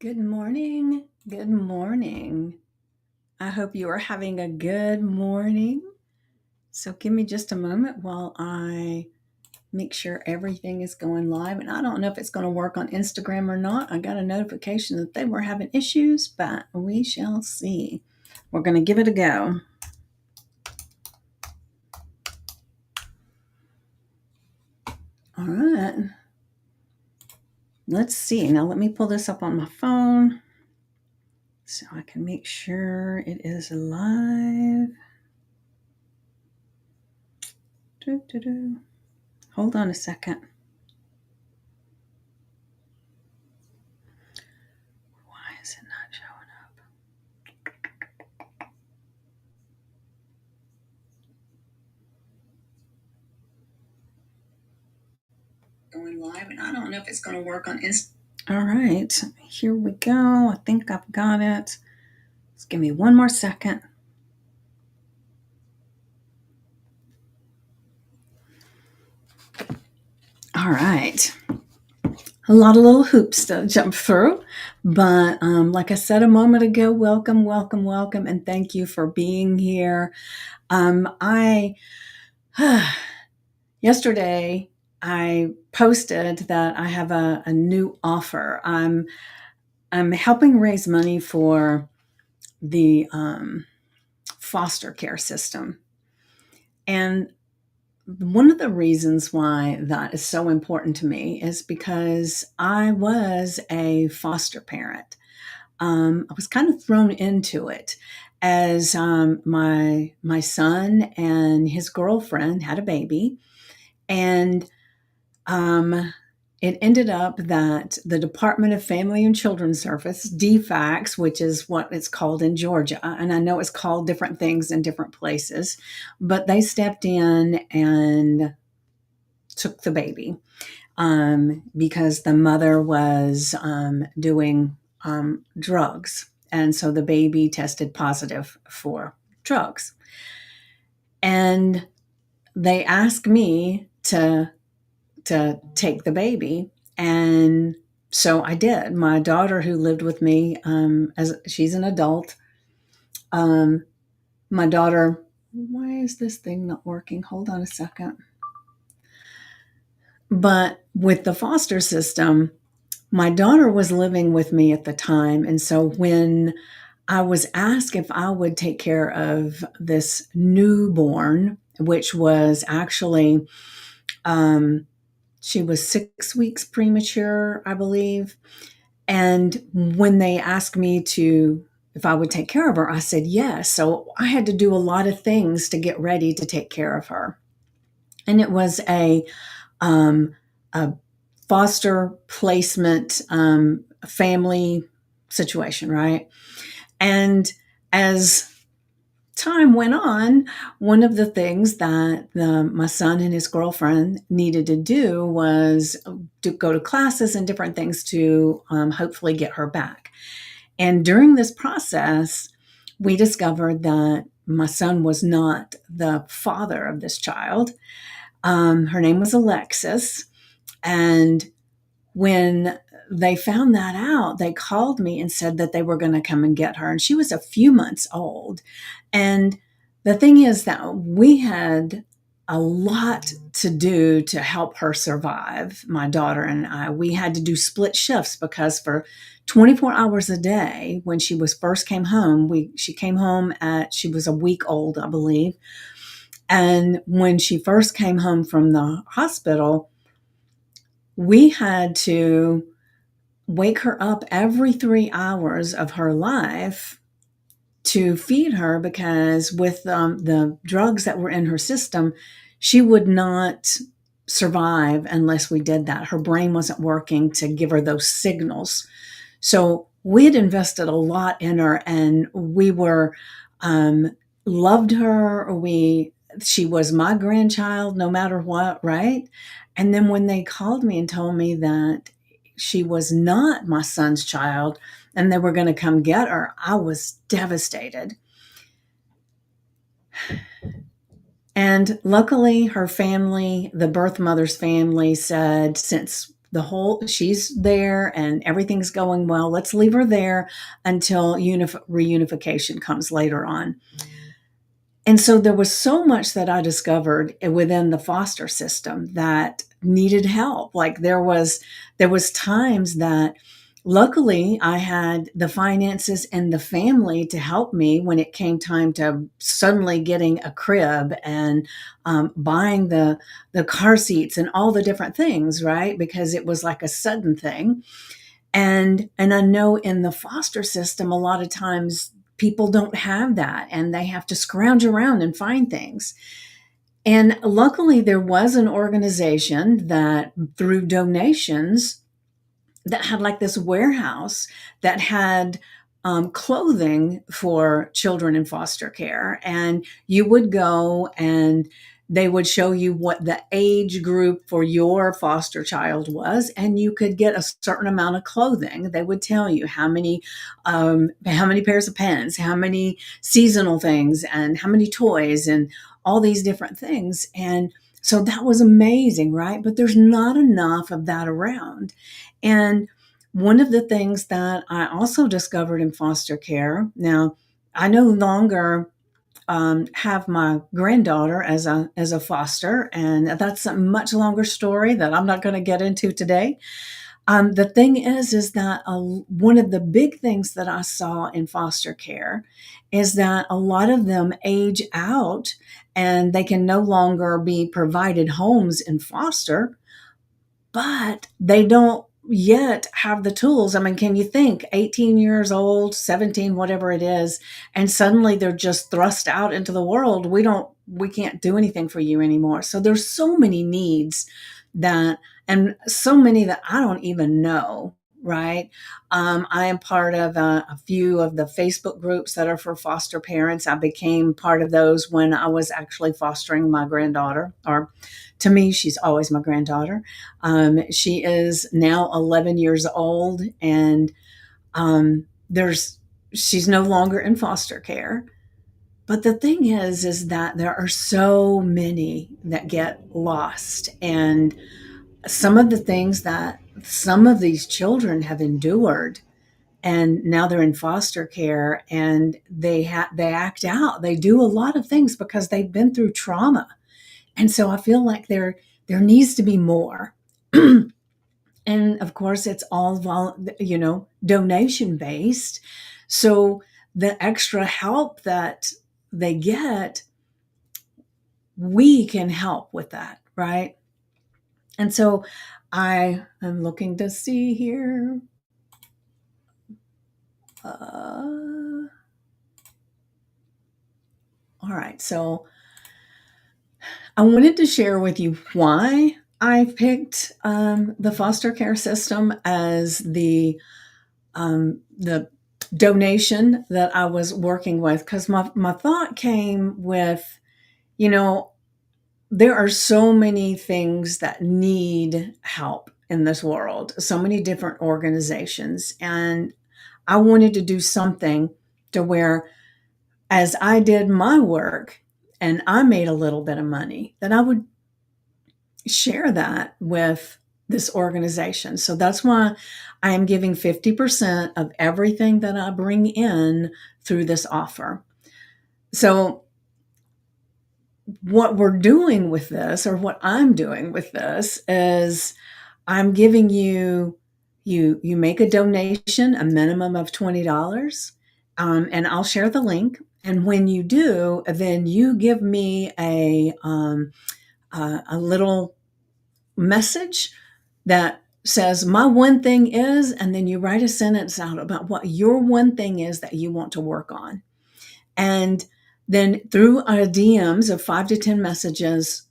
Good morning. Good morning. I hope you are having a good morning. So, give me just a moment while I make sure everything is going live. And I don't know if it's going to work on Instagram or not. I got a notification that they were having issues, but we shall see. We're going to give it a go. All right. Let's see. Now, let me pull this up on my phone so I can make sure it is live. Doo-doo-doo. Hold on a second. Why is it not showing up? Going live, and I don't know if it's going to work on Instagram. All right, here we go. I think I've got it. Just give me one more second. All right. A lot of little hoops to jump through. But like I said a moment ago, welcome, welcome, welcome, and thank you for being here. I Yesterday I posted that I have a new offer. I'm helping raise money for the foster care system. And one of the reasons why that is so important to me is because I was a foster parent. I was kind of thrown into it as my son and his girlfriend had a baby, and um, it ended up that the Department of Family and Children's Service, DFACS, which is what it's called in Georgia, and I know it's called different things in different places, but they stepped in and took the baby because the mother was doing drugs. And so the baby tested positive for drugs. And they asked me to take the baby, and so I did. My daughter, who lived with me, as she's an adult, my daughter. Why is this thing not working? Hold on a second. But with the foster system, my daughter was living with me at the time, and so when I was asked if I would take care of this newborn, which was actually she was 6 weeks premature, I believe. And when they asked me to, if I would take care of her, I said yes. So I had to do a lot of things to get ready to take care of her. And it was a foster placement family situation, right? And as time went on, one of the things that my son and his girlfriend needed to do was to go to classes and different things to hopefully get her back. And during this process, we discovered that my son was not the father of this child. Her name was Alexis. And when they found that out, they called me and said that they were going to come and get her. And she was a few months old. And the thing is that we had a lot to do to help her survive, my daughter and I. We had to do split shifts because for 24 hours a day, when she was first came home, she came home she was a week old, I believe. And when she first came home from the hospital, we had to wake her up every 3 hours of her life to feed her, because with the drugs that were in her system, she would not survive unless we did that. Her brain wasn't working to give her those signals. So we had invested a lot in her, and we were loved her. She was my grandchild no matter what, right? And then when they called me and told me that she was not my son's child and they were going to come get her, I was devastated. And luckily, her family, the birth mother's family, said, since she's there and everything's going well. Let's leave her there until reunification comes later on. And so there was so much that I discovered within the foster system that needed help. Like there was times that luckily I had the finances and the family to help me when it came time to suddenly getting a crib and buying the car seats and all the different things, right? Because it was like a sudden thing. And I know in the foster system, a lot of times people don't have that and they have to scrounge around and find things. And luckily, there was an organization that, through donations, that had like this warehouse that had clothing for children in foster care. And you would go and they would show you what the age group for your foster child was, and you could get a certain amount of clothing. They would tell you how many pairs of pens, how many seasonal things, and how many toys, and all these different things. And so that was amazing, right? But there's not enough of that around. And one of the things that I also discovered in foster care, now I no longer have my granddaughter as a foster, and that's a much longer story that I'm not going to get into today. The thing is that one of the big things that I saw in foster care is that a lot of them age out and they can no longer be provided homes in foster, but they don't yet have the tools. I mean, can you think 18 years old, 17, whatever it is, and suddenly they're just thrust out into the world. We can't do anything for you anymore. So there's so many needs and so many that I don't even know. Right. I am part of a few of the Facebook groups that are for foster parents. I became part of those when I was actually fostering my granddaughter, or to me, she's always my granddaughter. She is now 11 years old, and she's no longer in foster care. But the thing is that there are so many that get lost, and some of the things that some of these children have endured, and now they're in foster care, and they act out. They do a lot of things because they've been through trauma, and so I feel like there needs to be more. And of course, it's all donation based. So the extra help that they get, we can help with that, right? And so I am looking to see here. All right, so I wanted to share with you why I picked the foster care system as the donation that I was working with, because my thought came with, there are so many things that need help in this world, so many different organizations. And I wanted to do something to where, as I did my work and I made a little bit of money, that I would share that with this organization. So that's why I am giving 50% of everything that I bring in through this offer. So what we're doing with this, or what I'm doing with this, is I'm giving you make a donation, a minimum of $20, and I'll share the link. And when you do, then you give me a little message that says, my one thing is, and then you write a sentence out about what your one thing is that you want to work on. And then through our DMs of 5 to 10 messages,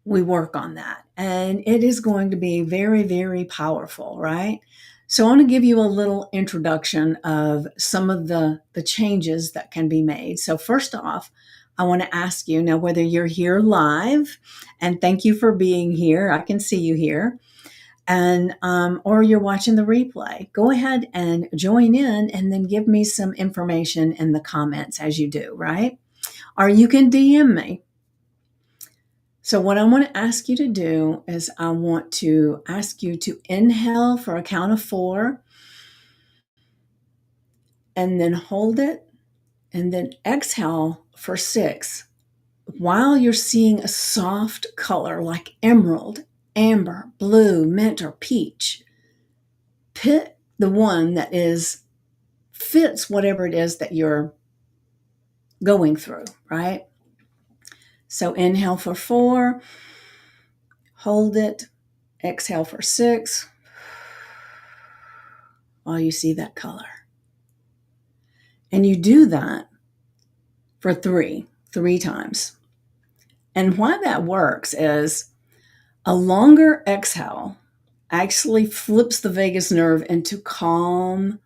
we work on that. And it is going to be very, very powerful, right? So I want to give you a little introduction of some of the changes that can be made. So first off, I want to ask you now, whether you're here live, and thank you for being here. I can see you here. And or you're watching the replay, go ahead and join in, and then give me some information in the comments as you do, right? Or you can DM me. So, what I want to ask you to do is I want to ask you to inhale for a count of 4 and then hold it and then exhale for 6 while you're seeing a soft color like emerald, amber, blue, mint, or peach. Pick the one that fits whatever it is that you're going through, right? So inhale for 4, hold it, exhale for 6 while you see that color. And you do that for three times. And why that works is a longer exhale actually flips the vagus nerve into calm,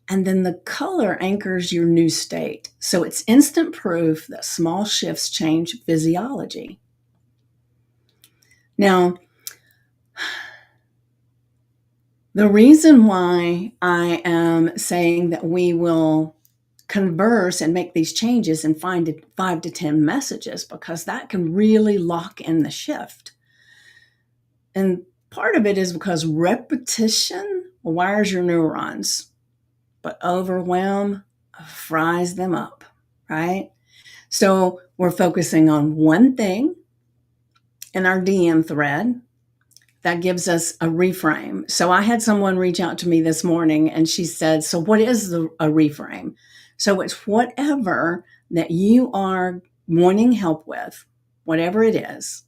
and then the color anchors your new state. So it's instant proof that small shifts change physiology. Now, the reason why I am saying that we will converse and make these changes in 5 to 10 messages, because that can really lock in the shift. And part of it is because repetition wires your neurons, but overwhelm fries them up, right? So we're focusing on one thing in our DM thread that gives us a reframe. So I had someone reach out to me this morning and she said, so what is a reframe? So it's whatever that you are wanting help with, whatever it is.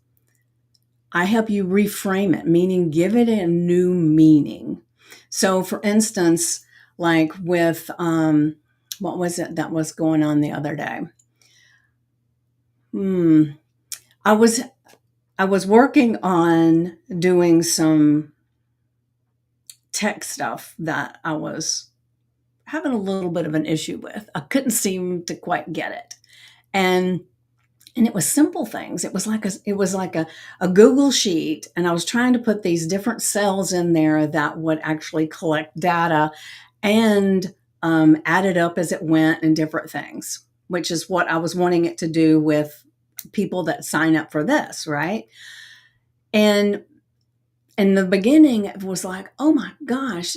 I help you reframe it, meaning give it a new meaning. So for instance, like with, what was it that was going on the other day? I was working on doing some tech stuff that I was having a little bit of an issue with. I couldn't seem to quite get it. And it was simple things. It was like a Google sheet, and I was trying to put these different cells in there that would actually collect data and add it up as it went and different things, which is what I was wanting it to do with people that sign up for this, right? And in the beginning, it was like, oh my gosh,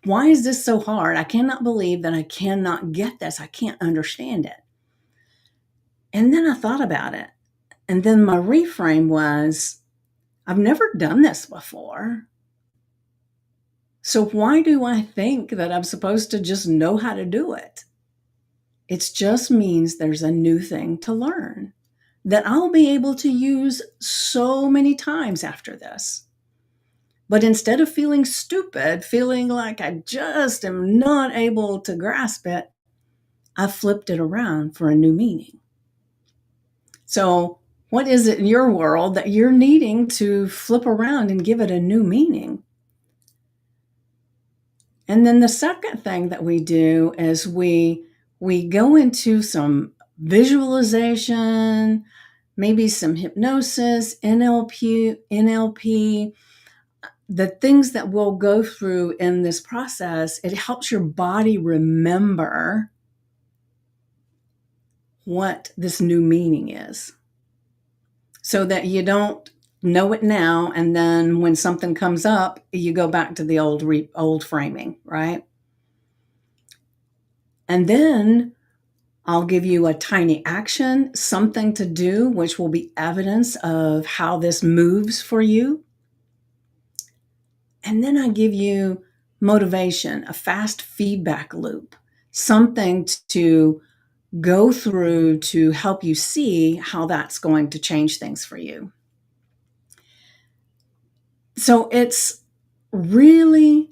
why is this so hard? I cannot believe that I cannot get this. I can't understand it. And then I thought about it. And then my reframe was, I've never done this before. So why do I think that I'm supposed to just know how to do it? It just means there's a new thing to learn that I'll be able to use so many times after this. But instead of feeling stupid, feeling like I just am not able to grasp it, I flipped it around for a new meaning. So what is it in your world that you're needing to flip around and give it a new meaning? And then the second thing that we do is we go into some visualization, maybe some hypnosis, NLP, the things that we'll go through in this process. It helps your body remember what this new meaning is, so that you don't know it now, and then when something comes up, you go back to the old framing, right? And then I'll give you a tiny action, something to do, which will be evidence of how this moves for you. And then I give you motivation, a fast feedback loop, something to go through to help you see how that's going to change things for you. So it's really,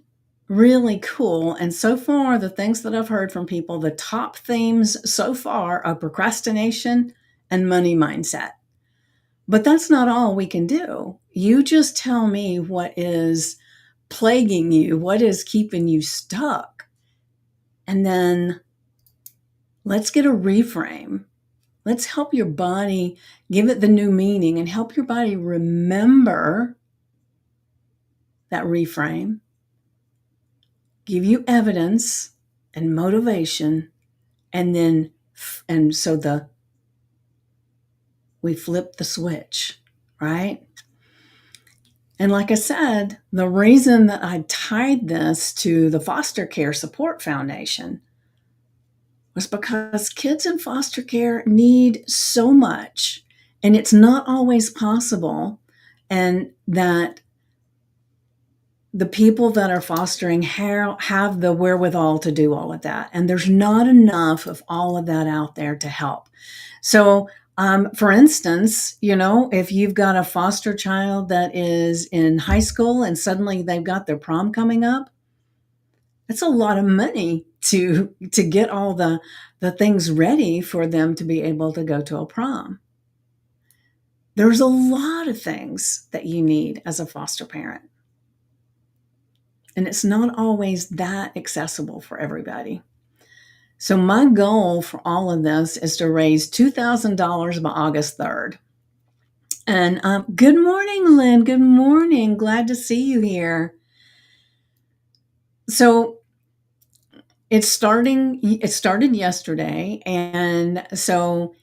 really cool. And so far, the things that I've heard from people, the top themes so far are procrastination and money mindset. But that's not all we can do. You just tell me what is plaguing you, what is keeping you stuck. And then let's get a reframe. Let's help your body, give it the new meaning, and help your body remember that reframe, give you evidence and motivation, and so we flip the switch, right? And like I said, the reason that I tied this to the Foster Care Support Foundation was because kids in foster care need so much, and it's not always possible, and that the people that are fostering have the wherewithal to do all of that. And there's not enough of all of that out there to help. So, for instance, if you've got a foster child that is in high school and suddenly they've got their prom coming up, it's a lot of money to get all the things ready for them to be able to go to a prom. There's a lot of things that you need as a foster parent. And it's not always that accessible for everybody. So my goal for all of this is to raise $2,000 by August 3rd. And good morning, Lynn. Good morning. Glad to see you here. So it started yesterday. And so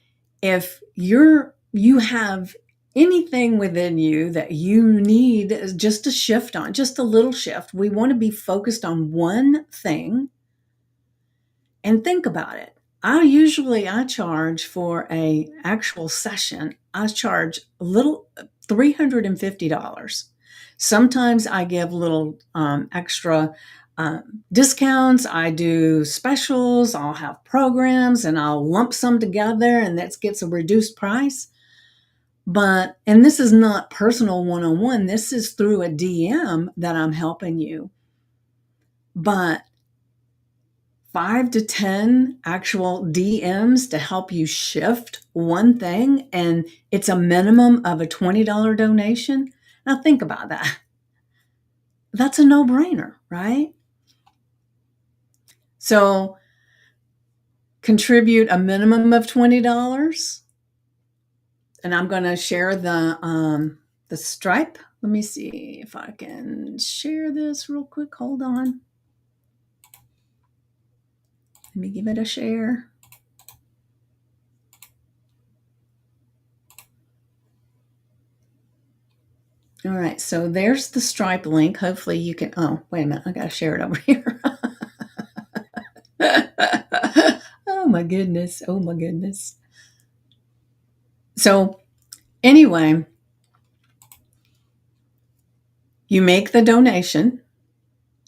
if you have anything within you that you need just a shift on, just a little shift, we want to be focused on one thing. And think about it. I charge for a actual session. I charge a little $350. Sometimes I give little extra discounts. I do specials. I'll have programs and I'll lump some together and that gets a reduced price. And this is not personal one-on-one. This is through a DM that I'm helping you. But 5 to 10 actual DMs to help you shift one thing, and it's a minimum of a $20 donation. Now think about that. That's a no-brainer, right? So contribute a minimum of $20, and I'm going to share the Stripe. Let me see if I can share this real quick. Hold on. Let me give it a share. All right, so there's the Stripe link. Hopefully you can, oh, wait a minute, I gotta share it over here. Oh my goodness. So anyway, you make the donation,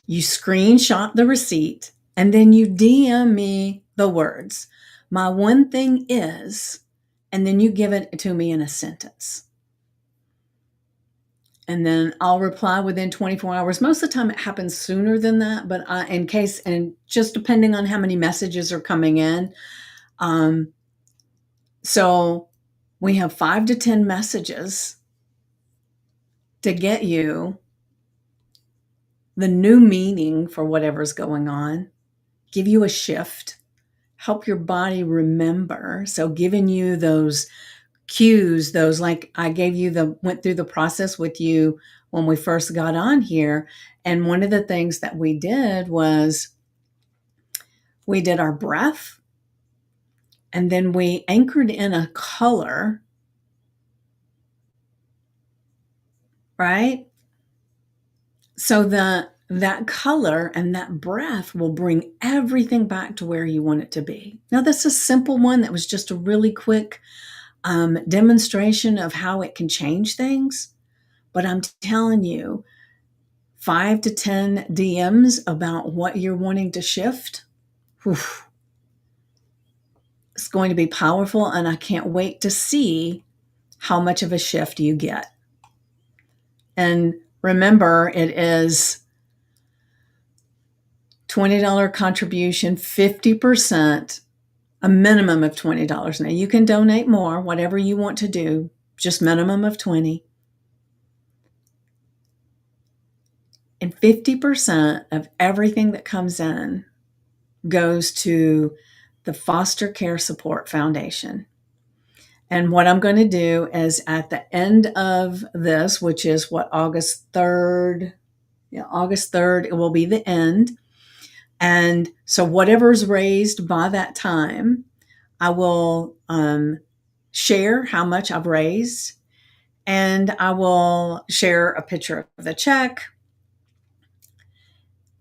you screenshot the receipt, and then you DM me the words, "My one thing is," and then you give it to me in a sentence. And then I'll reply within 24 hours. Most of the time it happens sooner than that, but and just depending on how many messages are coming in. So we have 5 to 10 messages to get you the new meaning for whatever's going on, give you a shift, help your body remember. So giving you those cues, those, like I went through the process with you when we first got on here. And one of the things that we did was we did our breath, and then we anchored in a color, right? So that color and that breath will bring everything back to where you want it to be. Now, that's a simple one. That was just a really quick demonstration of how it can change things. But I'm telling you, 5 to 10 DMs about what you're wanting to shift, whew, it's going to be powerful, and I can't wait to see how much of a shift you get. And remember, it is $20 contribution, 50%, a minimum of $20. Now you can donate more, whatever you want to do, just minimum of 20. And 50% of everything that comes in goes to the Foster Care Support Foundation. And what I'm going to do is at the end of this, which is August 3rd, it will be the end. And so whatever's raised by that time, I will share how much I've raised. and I will share a picture of the check.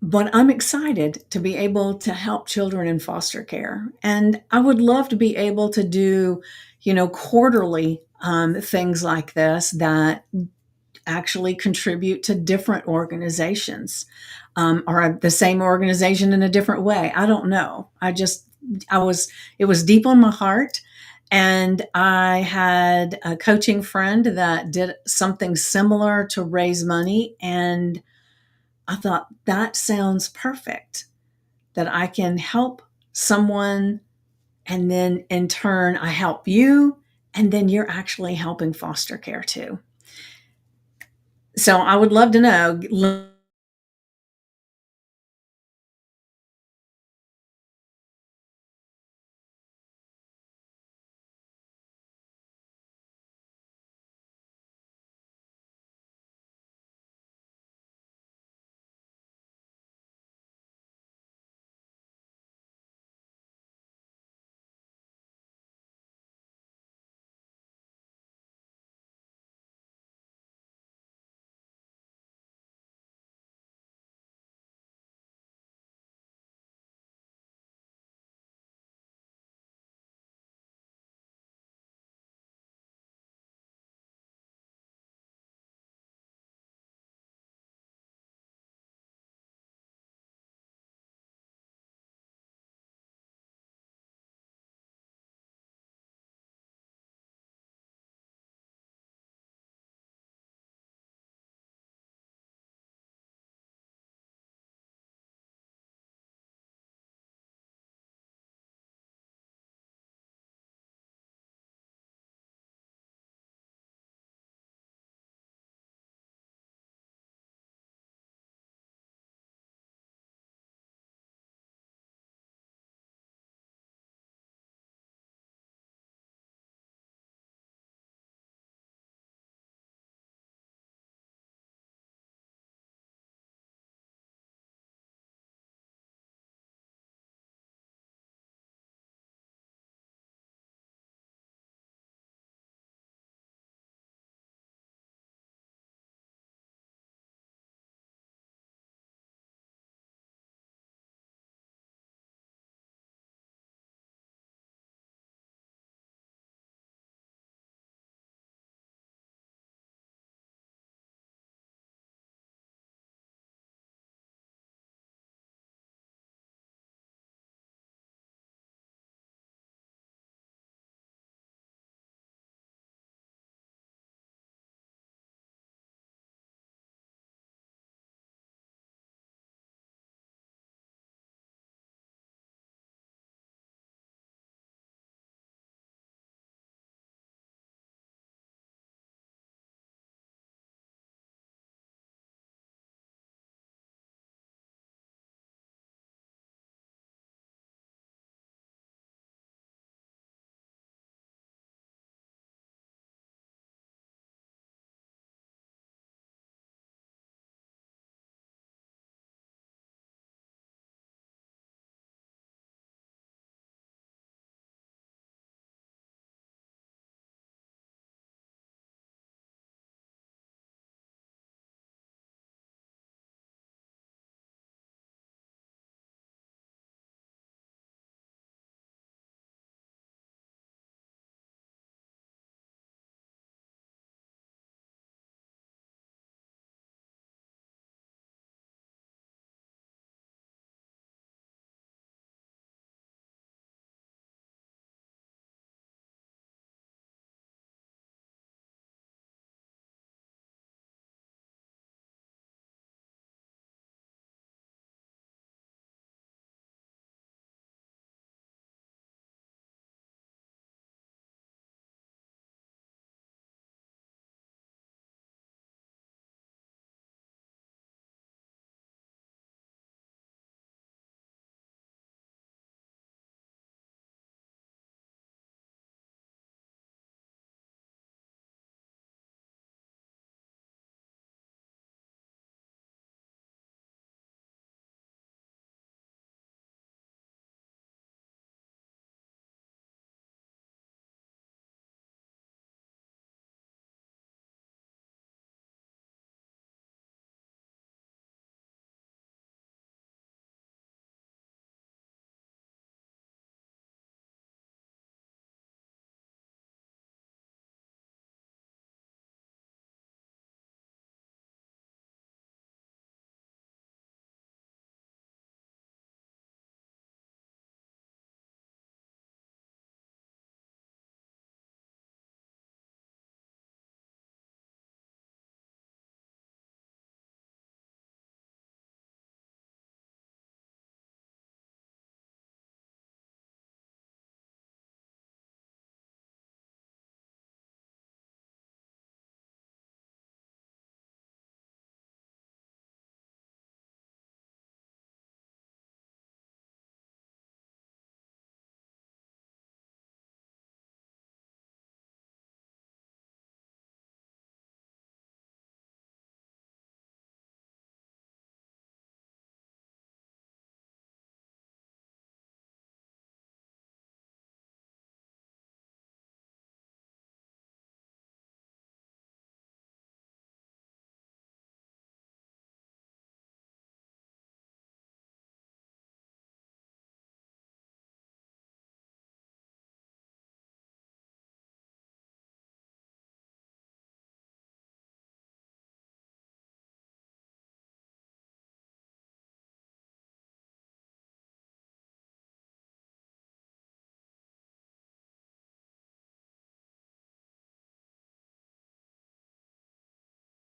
But I'm excited to be able to help children in foster care. And I would love to be able to do, quarterly things like this that actually contribute to different organizations, or the same organization in a different way. I don't know. It was deep on my heart. And I had a coaching friend that did something similar to raise money. And I thought, that sounds perfect, that I can help someone, and then in turn, I help you, and then you're actually helping foster care too. So I would love to know.